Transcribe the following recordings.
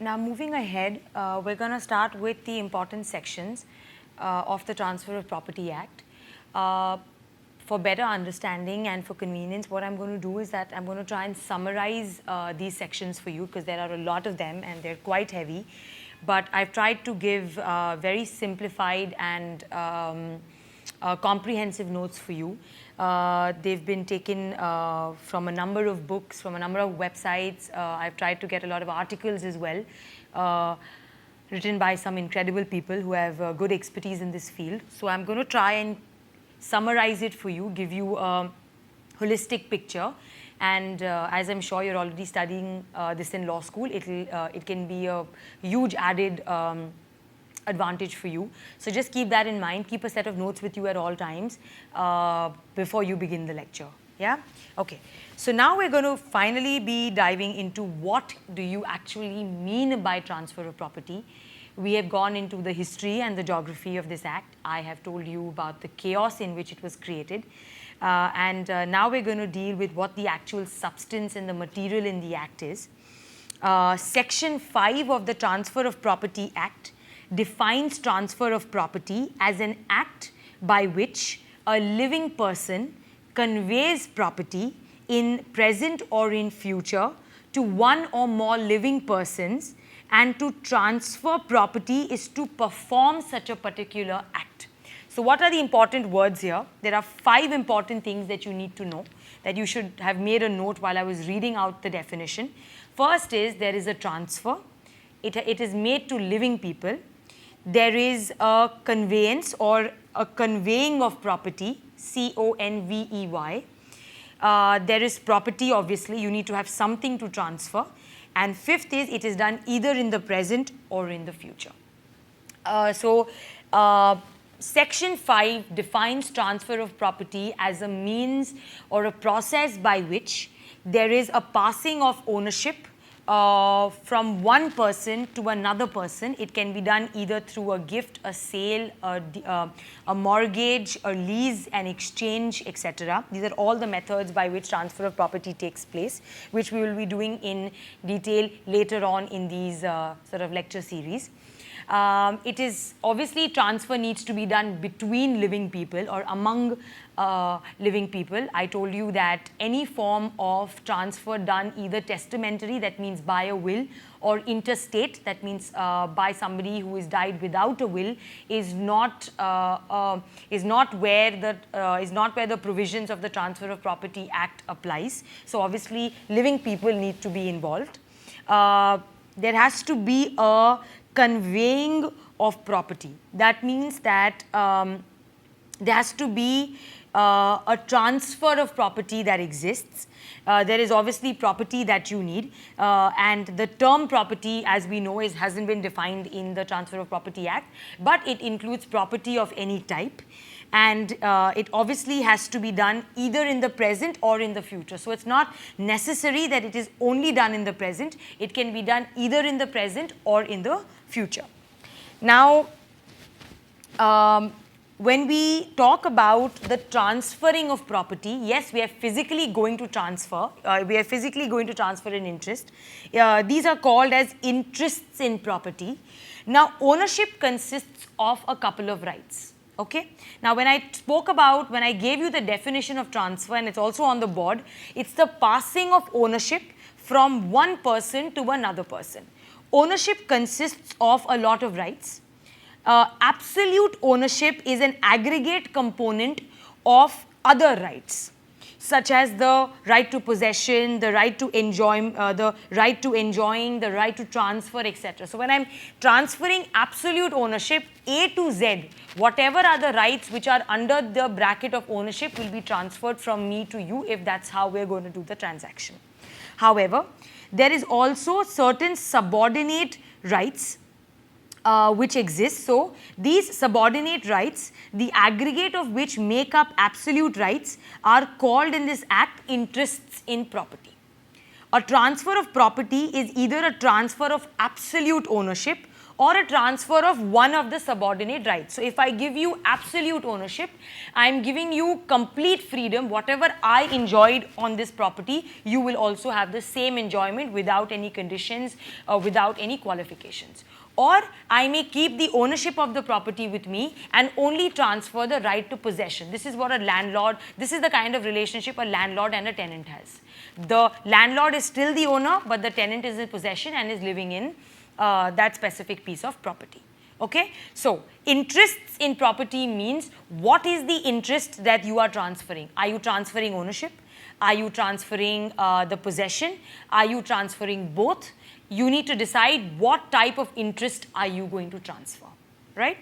Now moving ahead, we're going to start with the important sections of the Transfer of Property Act. For better understanding and for convenience, what I'm going to do is that I'm going to try and summarize these sections for you, because there are a lot of them and they're quite heavy. But I've tried to give very simplified and comprehensive notes for you. They've been taken from a number of books, from a number of websites. I've tried to get a lot of articles as well, written by some incredible people who have good expertise in this field. So I'm going to try and summarize it for you, give you a holistic picture. And as I'm sure you're already studying this in law school, it can be a huge added advantage for you. So just keep that in mind. Keep a set of notes with you at all times before you begin the lecture. Yeah? Okay. So now we're going to finally be diving into what do you actually mean by transfer of property. We have gone into the history and the geography of this act. I have told you about the chaos in which it was created. Now we're going to deal with what the actual substance and the material in the act is. Section 5 of the Transfer of Property Act defines transfer of property as an act by which a living person conveys property in present or in future to one or more living persons, and to transfer property is to perform such a particular act. So what are the important words here? There are 5 important things that you need to know, that you should have made a note while I was reading out the definition. First is, there is a transfer. It is made to living people. There is a conveyance or a conveying of property, C-O-N-V-E-Y. There is property, obviously, you need to have something to transfer. And 5th is, it is done either in the present or in the future. Section 5 defines transfer of property as a means or a process by which there is a passing of ownership from one person to another person. It can be done either through a gift, a sale, a mortgage, a lease, an exchange, etc. These are all the methods by which transfer of property takes place, which we will be doing in detail later on in these sort of lecture series. It is obviously, transfer needs to be done between living people or among living people. I told you that any form of transfer done either testamentary, that means by a will, or interstate, that means by somebody who is died without a will, is not where the provisions of the Transfer of Property Act applies. So obviously, living people need to be involved. There has to be a conveying of property. That means that there has to be a transfer of property that exists. There is obviously property that you need, and the term property, as we know, hasn't been defined in the Transfer of Property Act, but it includes property of any type. And it obviously has to be done either in the present or in the future. So it's not necessary that it is only done in the present. It can be done either in the present or in the future. Now, when we talk about the transferring of property, yes, we are physically going to transfer. We are physically going to transfer an interest. These are called as interests in property. Now, ownership consists of a couple of rights. Okay. Now, when I gave you the definition of transfer, and it's also on the board, it's the passing of ownership from one person to another person. Ownership consists of a lot of rights. Absolute ownership is an aggregate component of other rights, such as the right to possession, the right to enjoy, the right to enjoying, the right to transfer, etc. So when I'm transferring absolute ownership, A to Z, whatever are the rights which are under the bracket of ownership will be transferred from me to you, if that's how we're going to do the transaction. However, there is also certain subordinate rights which exist. So these subordinate rights, the aggregate of which make up absolute rights, are called in this act interests in property. A transfer of property is either a transfer of absolute ownership or a transfer of one of the subordinate rights. So if I give you absolute ownership, I'm giving you complete freedom. Whatever I enjoyed on this property, you will also have the same enjoyment without any conditions, without any qualifications. Or I may keep the ownership of the property with me and only transfer the right to possession. This is what a landlord, this is the kind of relationship a landlord and a tenant has. The landlord is still the owner, but the tenant is in possession and is living in that specific piece of property. Okay? So, interests in property means what is the interest that you are transferring? Are you transferring ownership? Are you transferring the possession? Are you transferring both? You need to decide what type of interest are you going to transfer, right?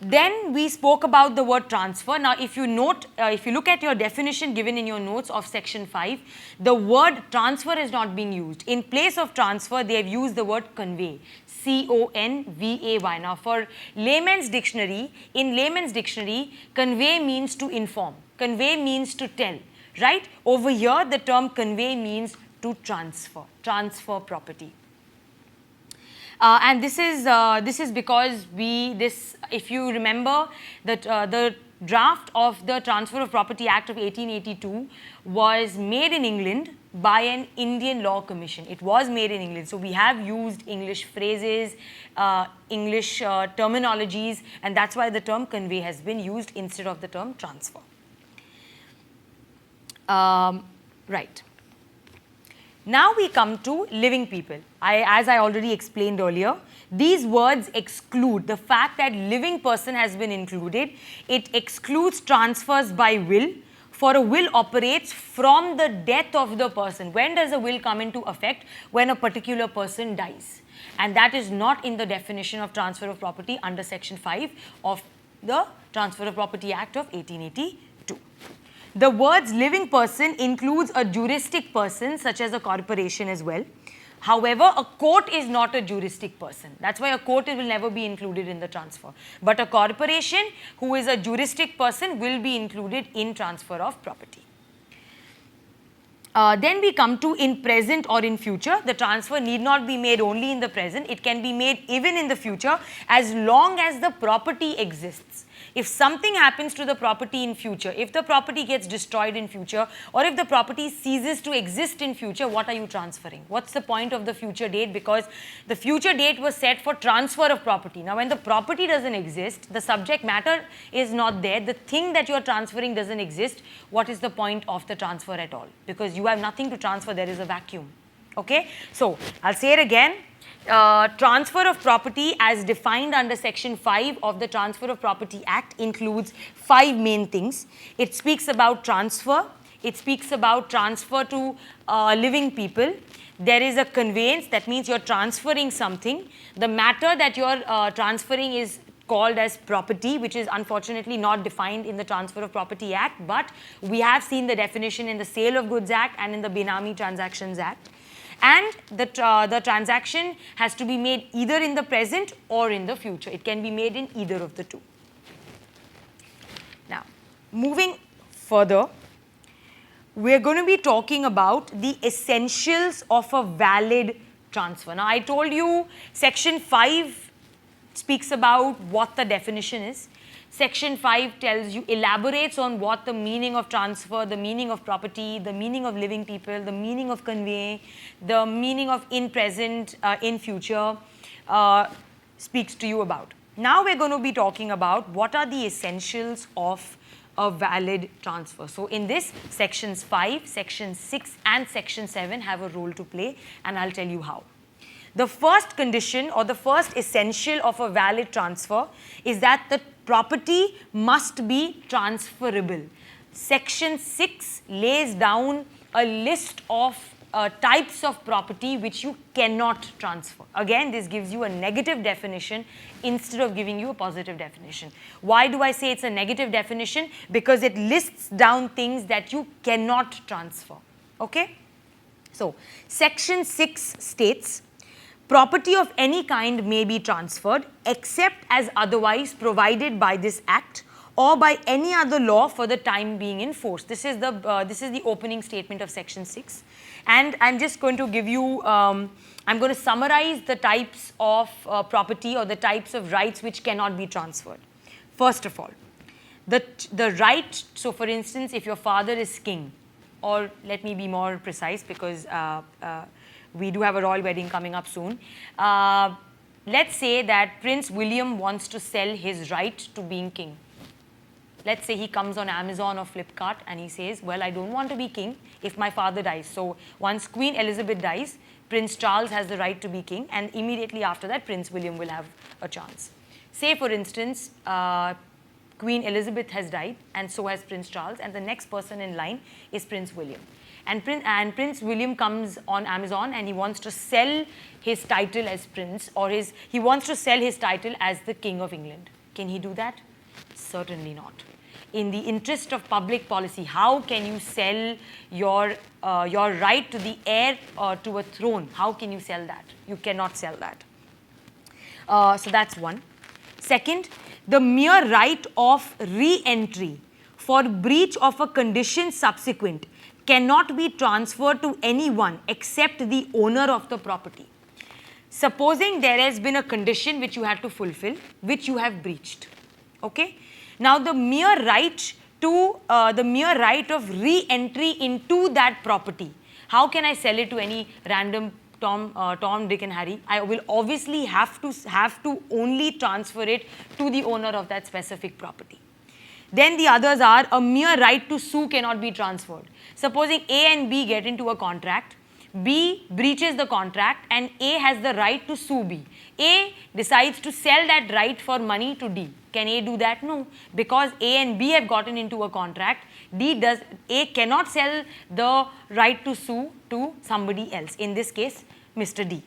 Then we spoke about the word transfer. Now, if you note, if you look at your definition given in your notes of section 5, the word transfer is not being used. In place of transfer, they have used the word convey, C-O-N-V-A-Y. Now, for layman's dictionary, in layman's dictionary, convey means to inform, convey means to tell, right? Over here, the term convey means to transfer property. And this is because if you remember that the draft of the Transfer of Property Act of 1882 was made in England by an Indian Law Commission. It was made in England. So we have used English phrases, English terminologies, and that's why the term convey has been used instead of the term transfer. Right. Now we come to living people. As I already explained earlier, these words exclude the fact that living person has been included. It excludes transfers by will, for a will operates from the death of the person. When does a will come into effect? When a particular person dies. And that is not in the definition of transfer of property under section 5 of the Transfer of Property Act of 1882. The words living person includes a juristic person such as a corporation as well. However, a court is not a juristic person. That's why a court will never be included in the transfer. But a corporation who is a juristic person will be included in transfer of property. Then we come to in present or in future. The transfer need not be made only in the present. It can be made even in the future as long as the property exists. If something happens to the property in future, if the property gets destroyed in future, or if the property ceases to exist in future, what are you transferring? What's the point of the future date? Because the future date was set for transfer of property. Now, when the property doesn't exist, the subject matter is not there, the thing that you are transferring doesn't exist, what is the point of the transfer at all? Because you have nothing to transfer, there is a vacuum. Okay? So, I'll say it again. Transfer of property as defined under section 5 of the Transfer of Property Act includes 5 main things. It speaks about transfer. It speaks about transfer to living people. There is a conveyance, that means you're transferring something. The matter that you're transferring is called as property, which is unfortunately not defined in the Transfer of Property Act, but we have seen the definition in the Sale of Goods Act and in the Benami Transactions Act. And the transaction has to be made either in the present or in the future. It can be made in either of the two. Now, moving further, we're going to be talking about the essentials of a valid transfer. Now, I told you section 5 speaks about what the definition is. Section 5 tells you, elaborates on what the meaning of transfer, the meaning of property, the meaning of living people, the meaning of convey, the meaning of in present, in future, speaks to you about. Now we're going to be talking about what are the essentials of a valid transfer. So in this, sections 5, section 6 and section 7 have a role to play, and I'll tell you how. The first condition or the first essential of a valid transfer is that the property must be transferable. Section 6 lays down a list of types of property which you cannot transfer. Again, this gives you a negative definition instead of giving you a positive definition. Why do I say it's a negative definition? Because it lists down things that you cannot transfer. Okay? So, section 6 states, property of any kind may be transferred except as otherwise provided by this act or by any other law for the time being in force. This is the opening statement of section 6. And I'm just going to give you, I'm going to summarize the types of property or the types of rights which cannot be transferred. First of all, the right, so for instance, if your father is king, or let me be more precise because we do have a royal wedding coming up soon. Let's say that Prince William wants to sell his right to being king. Let's say he comes on Amazon or Flipkart and he says, well, I don't want to be king if my father dies. So once Queen Elizabeth dies, Prince Charles has the right to be king, and immediately after that, Prince William will have a chance. Say, for instance, Queen Elizabeth has died, and so has Prince Charles, and the next person in line is Prince William. And Prince William comes on Amazon and he wants to sell his title as prince, or he wants to sell his title as the King of England. Can he do that? Certainly not. In the interest of public policy, how can you sell your right to the heir to a throne? How can you sell that? You cannot sell that. So that's one. Second, the mere right of re-entry for breach of a condition subsequent cannot be transferred to anyone except the owner of the property. Supposing there has been a condition which you had to fulfill, which you have breached. Okay? Now the mere right of re-entry into that property, how can I sell it to any random Tom, Dick and Harry? I will obviously have to only transfer it to the owner of that specific property. Then the others are a mere right to sue cannot be transferred. Supposing A and B get into a contract, B breaches the contract and A has the right to sue B. A decides to sell that right for money to D. Can A do that? No, because A and B have gotten into a contract. A cannot sell the right to sue to somebody else, in this case Mr. D.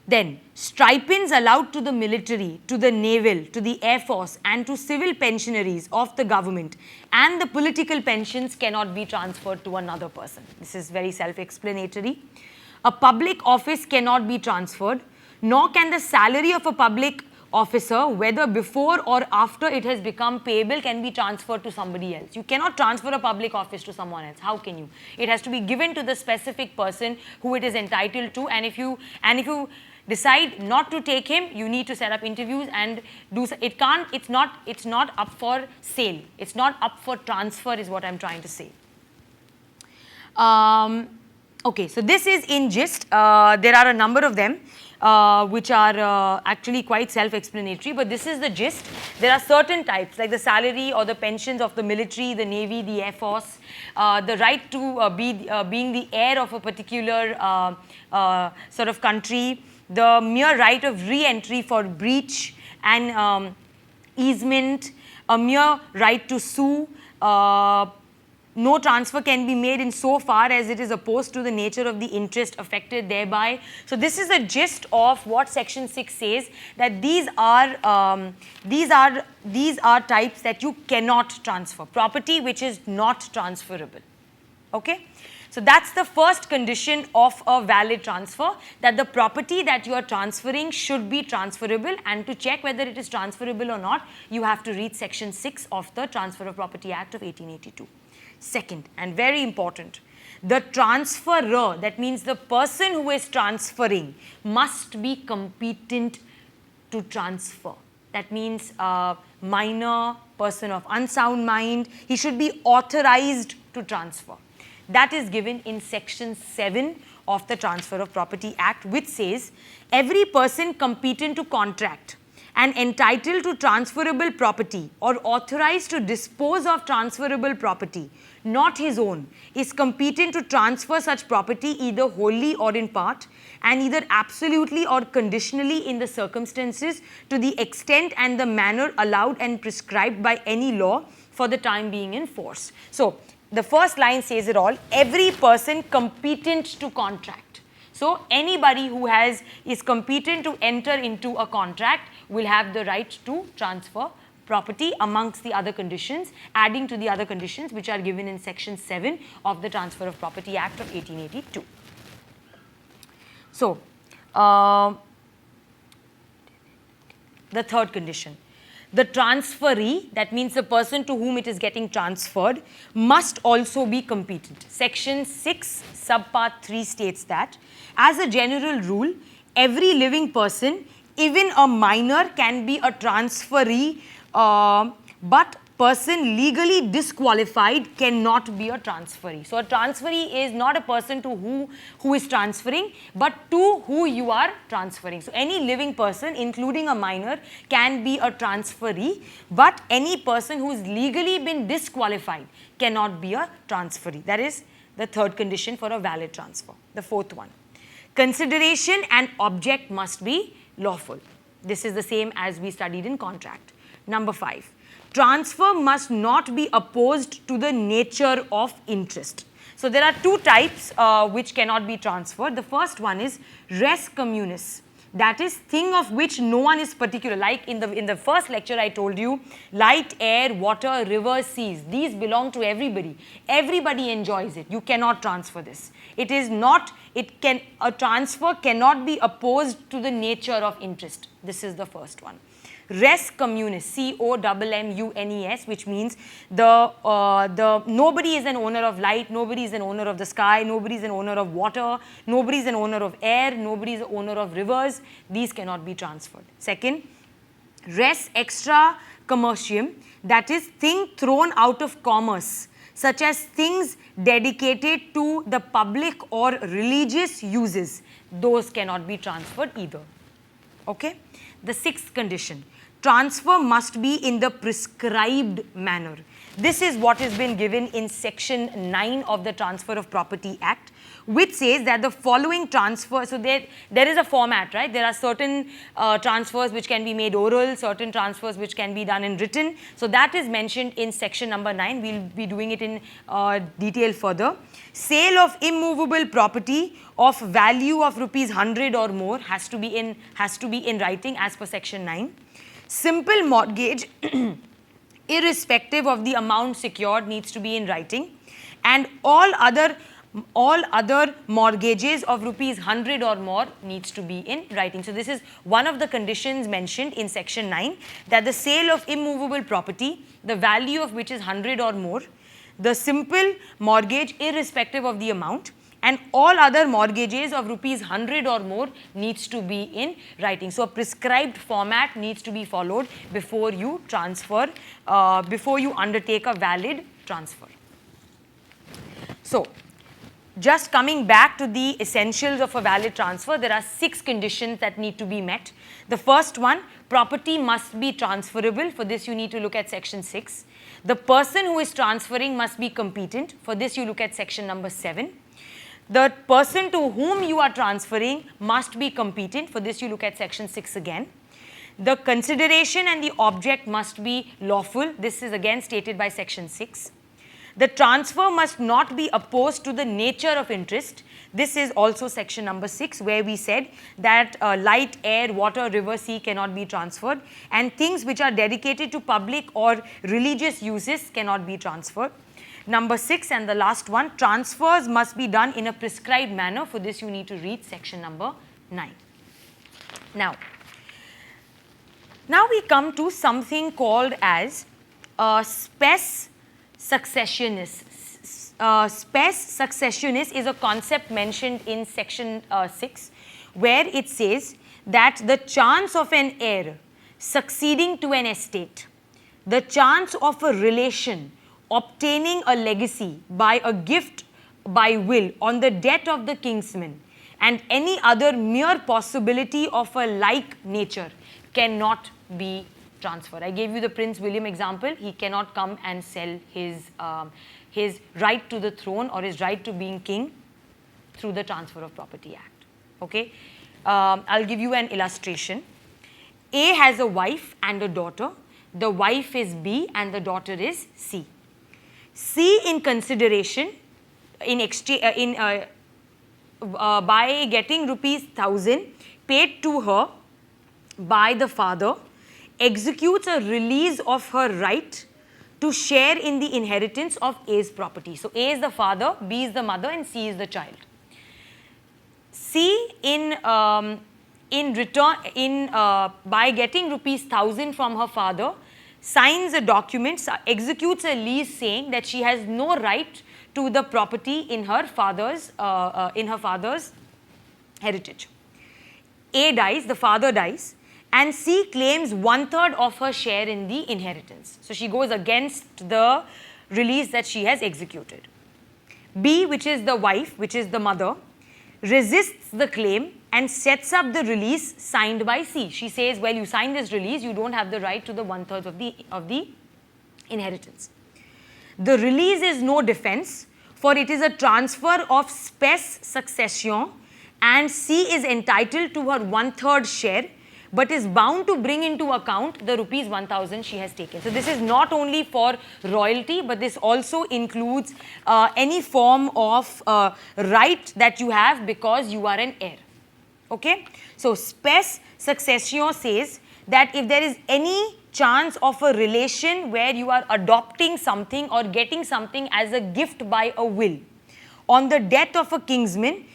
Then, stipends allowed to the military, to the naval, to the air force and to civil pensionaries of the government, and the political pensions cannot be transferred to another person. This is very self-explanatory. A public office cannot be transferred, nor can the salary of a public officer, whether before or after it has become payable, can be transferred to somebody else. You cannot transfer a public office to someone else. How can you? It has to be given to the specific person who it is entitled to, and if you decide not to take him, you need to set up interviews and do so. It's not up for sale. It's not up for transfer is what I'm trying to say. Okay, so this is in gist. There are a number of them which are actually quite self-explanatory, but this is the gist. There are certain types like the salary or the pensions of the military, the navy, the air force, the right to being the heir of a particular sort of country, the mere right of re-entry for breach and easement, a mere right to sue. No transfer can be made in so far as it is opposed to the nature of the interest affected thereby. So this is the gist of what section 6 says, that these are types that you cannot transfer. Property which is not transferable. Okay? So that's the first condition of a valid transfer, that the property that you are transferring should be transferable, and to check whether it is transferable or not, you have to read section 6 of the Transfer of Property Act of 1882. Second, and very important, the transferor, that means the person who is transferring, must be competent to transfer. That means a minor, person of unsound mind, he should be authorized to transfer. That is given in section 7 of the Transfer of Property Act, which says every person competent to contract and entitled to transferable property or authorized to dispose of transferable property, not his own, is competent to transfer such property either wholly or in part, and either absolutely or conditionally in the circumstances, to the extent and the manner allowed and prescribed by any law for the time being in force. So the first line says it all, every person competent to contract. So anybody who is competent to enter into a contract will have the right to transfer property amongst the other conditions, adding to the other conditions which are given in section 7 of the Transfer of Property Act of 1882. So the third condition. the transferee, that means the person to whom it is getting transferred, must also be competent. Section 6, subpart 3 states that, as a general rule, every living person, even a minor, can be a transferee, but person legally disqualified cannot be a transferee. So a transferee is not a person to who is transferring, but to who you are transferring. So any living person, including a minor, can be a transferee, but any person who has legally been disqualified cannot be a transferee. That is the third condition for a valid transfer. The fourth one, consideration and object must be lawful. This is the same as we studied in contract. Number 5, transfer must not be opposed to the nature of interest. So there are two types which cannot be transferred. The first one is res communis. That is, thing of which no one is particular. Like in the first lecture I told you, light, air, water, rivers, seas. These belong to everybody. Everybody enjoys it. You cannot transfer this. It is not, a transfer cannot be opposed to the nature of interest. This is the first one. Res communis, C-O-M-M-U-N-E-S, which means nobody is an owner of light, nobody is an owner of the sky, nobody is an owner of water, nobody is an owner of air, nobody is an owner of rivers. These cannot be transferred. Second, res extra commercium, that is thing thrown out of commerce, such as things dedicated to the public or religious uses. Those cannot be transferred either. Okay? The sixth condition, transfer must be in the prescribed manner. This is what has been given in section 9 of the Transfer of Property Act, which says that the following transfer, so there is a format, right? There are certain transfers which can be made oral, certain transfers which can be done in written. So that is mentioned in section number 9. We'll be doing it in detail further. Sale of immovable property of value of rupees 100 or more has to be in writing as per section 9. Simple mortgage irrespective of the amount secured needs to be in writing, and all other mortgages of rupees 100 or more needs to be in writing. So this is one of the conditions mentioned in section 9, that the sale of immovable property, the value of which is 100 or more, the simple mortgage irrespective of the amount, and all other mortgages of rupees 100 or more needs to be in writing. So a prescribed format needs to be followed before you transfer, before you undertake a valid transfer. So just coming back to the essentials of a valid transfer, there are 6 conditions that need to be met. The first one, property must be transferable. For this you need to look at section 6. The person who is transferring must be competent. For this you look at section number 7. The person to whom you are transferring must be competent. For this you look at section 6 again. The consideration and the object must be lawful. This is again stated by section 6. The transfer must not be opposed to the nature of interest. This is also section number 6, where we said that light, air, water, river, sea cannot be transferred, and things which are dedicated to public or religious uses cannot be transferred. Number 6 and the last one, transfers must be done in a prescribed manner. For this you need to read section number 9. Now we come to something called as spes successionis. Spes successionis is a concept mentioned in section 6, where it says that the chance of an heir succeeding to an estate, the chance of a relation obtaining a legacy by a gift by will on the death of the kinsman, and any other mere possibility of a like nature cannot be transferred. I gave you the Prince William example. He cannot come and sell his right to the throne or his right to being king through the Transfer of Property Act. Okay, I'll give you an illustration. A has a wife and a daughter. The wife is B and the daughter is C. C, in consideration, by getting rupees 1,000 paid to her by the father, executes a release of her right to share in the inheritance of A's property. So A is the father, B is the mother, and C is the child. C, by getting rupees 1,000 from her father, signs a document, executes a lease saying that she has no right to the property in her father's heritage. A dies, the father dies, and C claims 1/3 of her share in the inheritance. So she goes against the release that she has executed. B, which is the wife, which is the mother, resists the claim and sets up the release signed by C. She says, well, you signed this release, you don't have the right to the 1/3 of the inheritance. The release is no defense, for it is a transfer of spes succession, and C is entitled to her 1/3 share, but is bound to bring into account the rupees 1,000 she has taken. So this is not only for royalty, but this also includes any form of right that you have because you are an heir. Okay? So spes succession says that if there is any chance of a relation where you are adopting something or getting something as a gift by a will, on the death of a kinsman,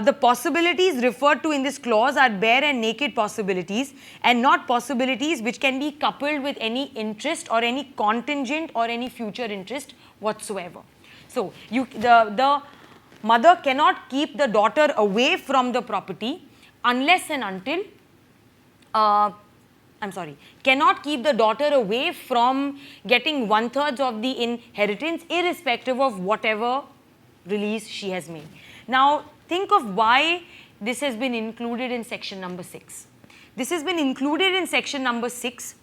the possibilities referred to in this clause are bare and naked possibilities, and not possibilities which can be coupled with any interest or any contingent or any future interest whatsoever. So the mother cannot keep the daughter away from the property unless and until cannot keep the daughter away from getting 1/3 of the inheritance irrespective of whatever release she has made. Now think of why this has been included in section number 6. This has been included in section number 6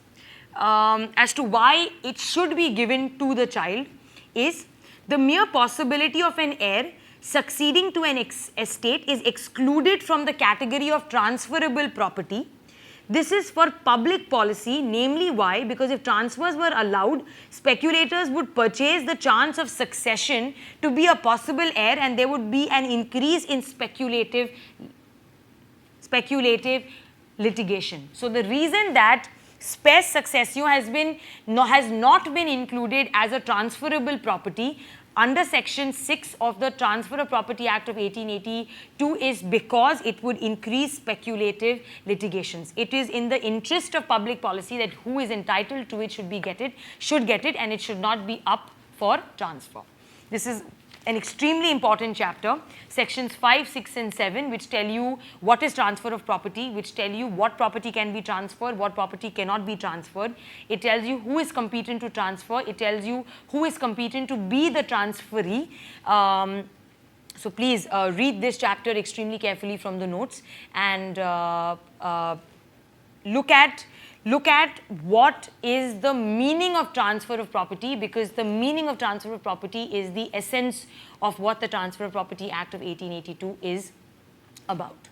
as to why it should be given to the child is the mere possibility of an heir succeeding to an estate is excluded from the category of transferable property. This is for public policy, namely why? Because if transfers were allowed, speculators would purchase the chance of succession to be a possible heir, and there would be an increase in speculative litigation. So the reason that spes succession has not been included as a transferable property under section 6 of the Transfer of Property Act of 1882 is because it would increase speculative litigations. It is in the interest of public policy that who is entitled to it should get it, and it should not be up for transfer. This is an extremely important chapter. Sections 5, 6 and 7, which tell you what is transfer of property, which tell you what property can be transferred, what property cannot be transferred. It tells you who is competent to transfer. It tells you who is competent to be the transferee. So please read this chapter extremely carefully from the notes and look at what is the meaning of transfer of property, because the meaning of transfer of property is the essence of what the Transfer of Property Act of 1882 is about.